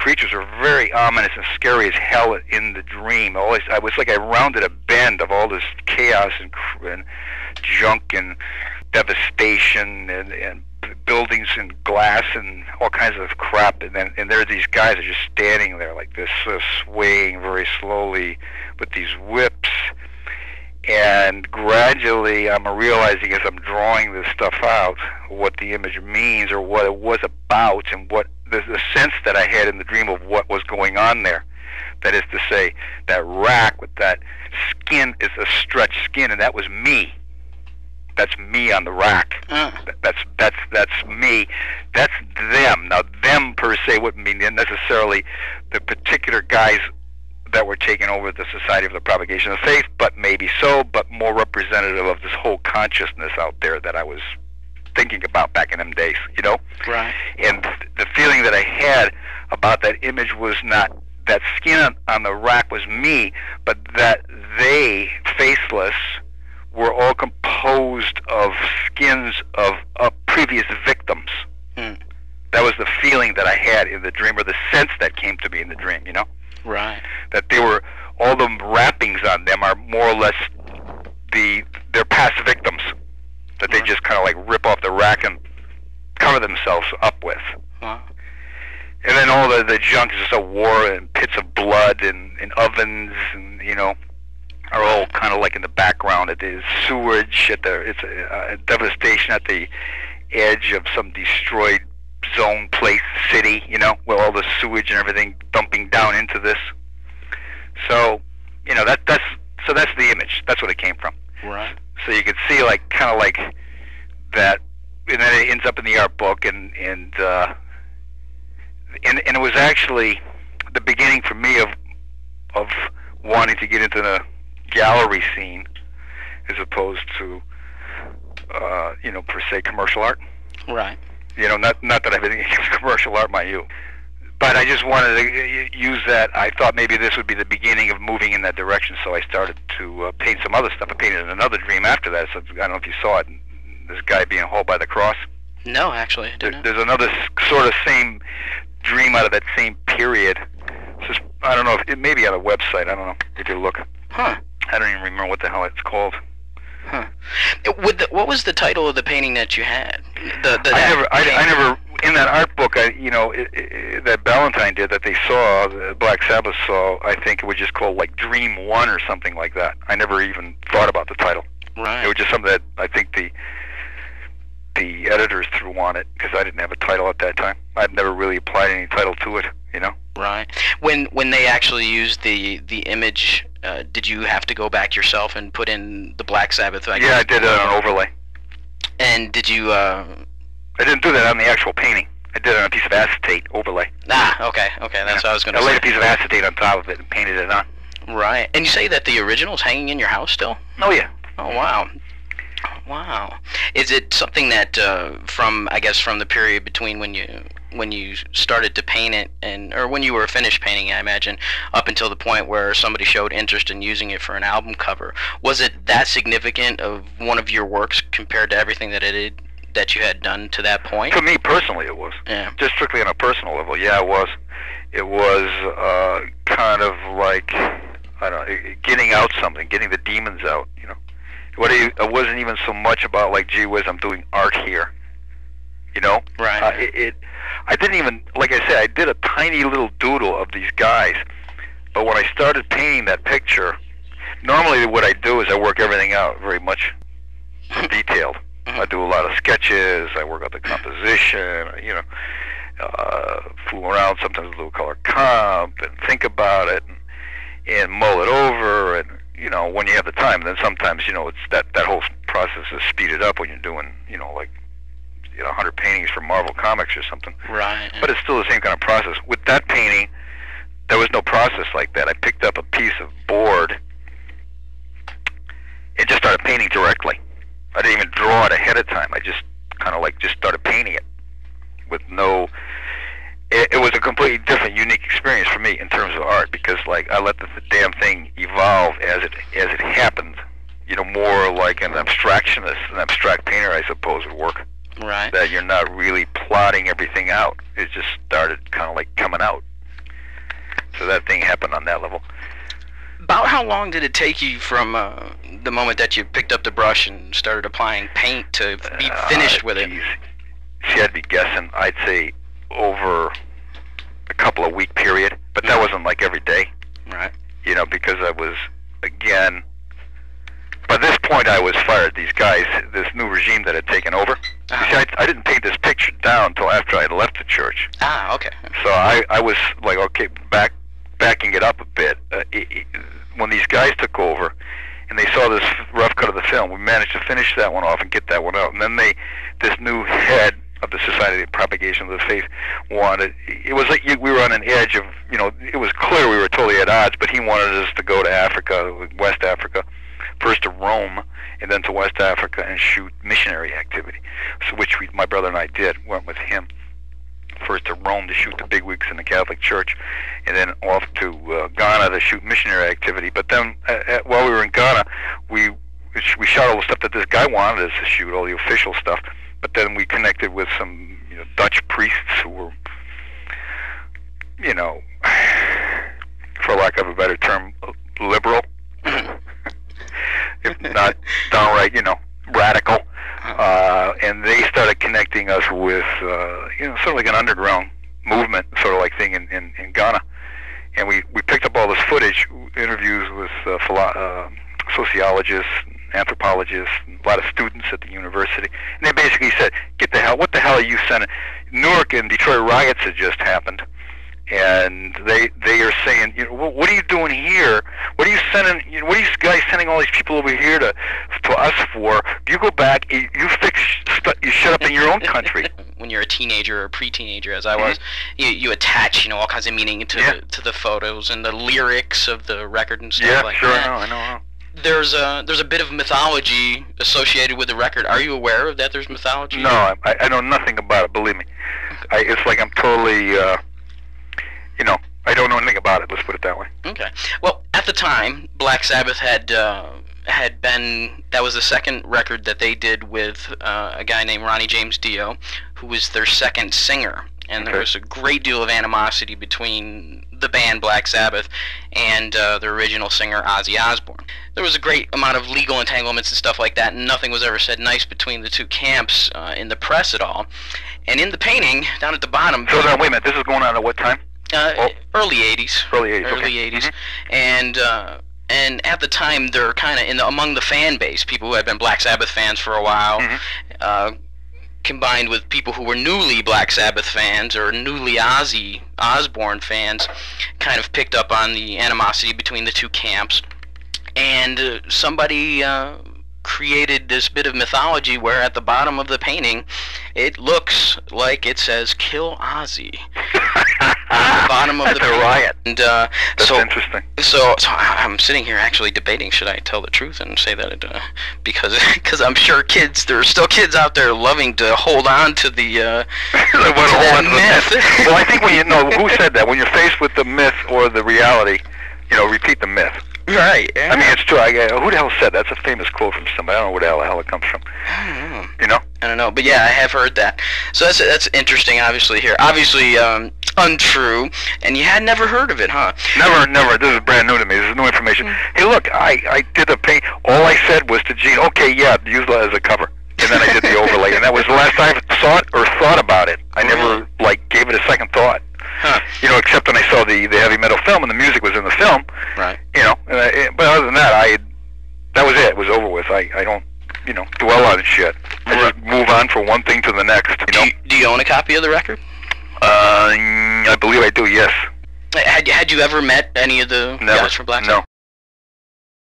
creatures were very ominous and scary as hell in the dream. I was like I rounded a bend of all this chaos and junk and devastation and buildings and glass and all kinds of crap, and there are these guys that are just standing there like this, swaying very slowly with these whips. And gradually I'm realizing as I'm drawing this stuff out what the image means or what it was about, and what the sense that I had in the dream of what was going on there. That is to say, that rack with that skin is a stretched skin, and that was me. That's me on the rack. That's me. That's them. Now, them per se wouldn't mean necessarily the particular guys that were taking over the Society of the Propagation of Faith, but maybe so, but more representative of this whole consciousness out there that I was thinking about back in them days, you know? Right. And the feeling that I had about that image was not that skin on the rack was me, but that they, faceless, were all composed of skins of previous victims. That was the feeling that I had in the dream, or the sense that came to me in the dream, you know? Right. That they were, all the wrappings on them are more or less their past victims that they just kind of like rip off the rack and cover themselves up with. Wow. And then all the junk is just a war and pits of blood and ovens and, you know, are all kind of like in the background. It is sewage it's a devastation at the edge of some destroyed zone, place, city, you know, with all the sewage and everything dumping down into this. So, you know, that's the image. That's what it came from. Right. So you could see like kind of like that, and then it ends up in the art book, and it was actually the beginning for me of wanting to get into the gallery scene as opposed to you know, per se commercial art. Right. You know, not that I have anything against commercial art, mind you, but I just wanted to use that. I thought maybe this would be the beginning of moving in that direction, so I started to paint some other stuff. I painted another dream after that, so I don't know if you saw it, this guy being hauled by the cross. No, actually, I didn't. There's another sort of same dream out of that same period. It's just, I don't know, if it may be on a website, I don't know if you look. Huh. I don't even remember what the hell it's called. Huh. What was the title of the painting that you had? I never, in that art book, that Ballantine did, that they saw, the Black Sabbath saw, I think it was just called like Dream 1 or something like that. I never even thought about the title. Right. It was just something that I think the editors threw on it, because I didn't have a title at that time. I'd never really applied any title to it, you know? Right. When they actually used the image, did you have to go back yourself and put in the Black Sabbath? Yeah, I did it on an overlay. And did you... I didn't do that on the actual painting. I did it on a piece of acetate overlay. Ah, okay, that's what I was going to say. I laid a piece of acetate on top of it and painted it on. Right. And you say that the original's hanging in your house still? Oh, yeah. Oh, wow. Wow. Is it something that from the period between when you started to paint it or when you were finished painting, I imagine, up until the point where somebody showed interest in using it for an album cover, was it that significant of one of your works compared to everything that you had done to that point? For me personally, it was. Yeah. Just strictly on a personal level, yeah, it was. It was kind of like, I don't know, getting out something, getting the demons out, you know. It wasn't even so much about like, gee whiz, I'm doing art here, you know. Right. I didn't even, like I said, I did a tiny little doodle of these guys, but when I started painting that picture, normally what I do is I work everything out very much detailed. I do a lot of sketches, I work out the composition, you know, fool around sometimes with a little color comp and think about it and mull it over, and you know, when you have the time. And then sometimes, you know, it's that whole process is speeded up when you're doing, you know, like, you know, 100 paintings for Marvel Comics or something. Right. But it's still the same kind of process. With that painting, there was no process like that. I picked up a piece of board and just started painting directly. I didn't even draw it ahead of time. I just kind of like just started painting it with no... It was a completely different, unique experience for me in terms of art, because like I let the damn thing evolve as it happened. You know, more like an abstractionist, an abstract painter, I suppose, would work. Right. That you're not really plotting everything out. It just started kind of like coming out. So that thing happened on that level. About how long did it take you from the moment that you picked up the brush and started applying paint to be finished with it? See, I'd be guessing. I'd say over a couple of week period, but that wasn't like every day. Right. You know, because I was, again, by this point I was fired. These guys, this new regime that had taken over. You see, I didn't paint this picture down until after I had left the church. Ah, okay. So I was like, okay, backing it up a bit. When these guys took over and they saw this rough cut of the film, we managed to finish that one off and get that one out. And then this new head of the Society of Propagation of the Faith wanted, it was like we were on an edge of, you know, it was clear we were totally at odds, but he wanted us to go to Africa, West Africa, first to Rome, and then to West Africa and shoot missionary activity, so which my brother and I did, went with him. First to Rome to shoot the bigwigs in the Catholic Church, and then off to Ghana to shoot missionary activity. But then, while we were in Ghana, we shot all the stuff that this guy wanted us to shoot, all the official stuff. But then we connected with some, you know, Dutch priests who were, you know, for lack of a better term, liberal, if not downright, you know, radical. And they started connecting us with, you know, sort of like an underground movement, sort of like thing in Ghana. And we picked up all this footage, interviews with sociologists, anthropologists, a lot of students at the university. And they basically said, what the hell are you sending? Newark and Detroit riots had just happened. And they are saying, you know, what are you doing here? What are you sending? You know, what are you guys sending all these people over here to us for? You go back, you shut up in your own country. When you're a teenager or a pre-teenager, as I was, you attach, you know, all kinds of meaning to the photos and the lyrics of the record and stuff like that. I know. There's a bit of mythology associated with the record. Are you aware of that? There's mythology. No, I know nothing about it. Believe me, it's like I'm totally. You know, I don't know anything about it. Let's put it that way. Okay. Well, at the time, Black Sabbath had been, that was the second record that they did with a guy named Ronnie James Dio, who was their second singer. And there was a great deal of animosity between the band Black Sabbath and the original singer Ozzy Osbourne. There was a great amount of legal entanglements and stuff like that, and nothing was ever said nice between the two camps in the press at all. And in the painting, down at the bottom... So now, wait a minute, this is going on at what time? Early 80s. Early 80s, Early okay. 80s. And at the time, they're kind of among the fan base, people who had been Black Sabbath fans for a while, combined with people who were newly Black Sabbath fans or newly Ozzy Osbourne fans, kind of picked up on the animosity between the two camps. And somebody created this bit of mythology where at the bottom of the painting it looks like it says "Kill Ozzy." At the bottom of That's the a riot. And That's interesting. So I'm sitting here actually debating, should I tell the truth and say that because I'm sure there's still kids out there loving to hold on to the that myth. Well, I think when you know who said that, when you're faced with the myth or the reality, you know, repeat the myth. Right. Yeah. I mean, it's true. Who the hell said that? That's a famous quote from somebody. I don't know where the hell it comes from. I don't know. You know? I don't know, but yeah, I have heard that. So that's interesting. Obviously here, untrue, and you had never heard of it, huh? Never. This is brand new to me. This is new information. Hey, look, I did the paint. All I said was to Gene, okay, yeah, use that as a cover, and then I did the overlay, and that was the last time I saw it or thought about it. I never gave it a second thought. Huh. You know, except when I saw the heavy metal film and the music was in the film. Right. You know, but other than that, that was it. It was over with. I don't, you know, dwell on shit. I just move on from one thing to the next. You know. Do you own a copy of the record? I believe I do. Yes. Had you ever met any of the guys from Black Sabbath?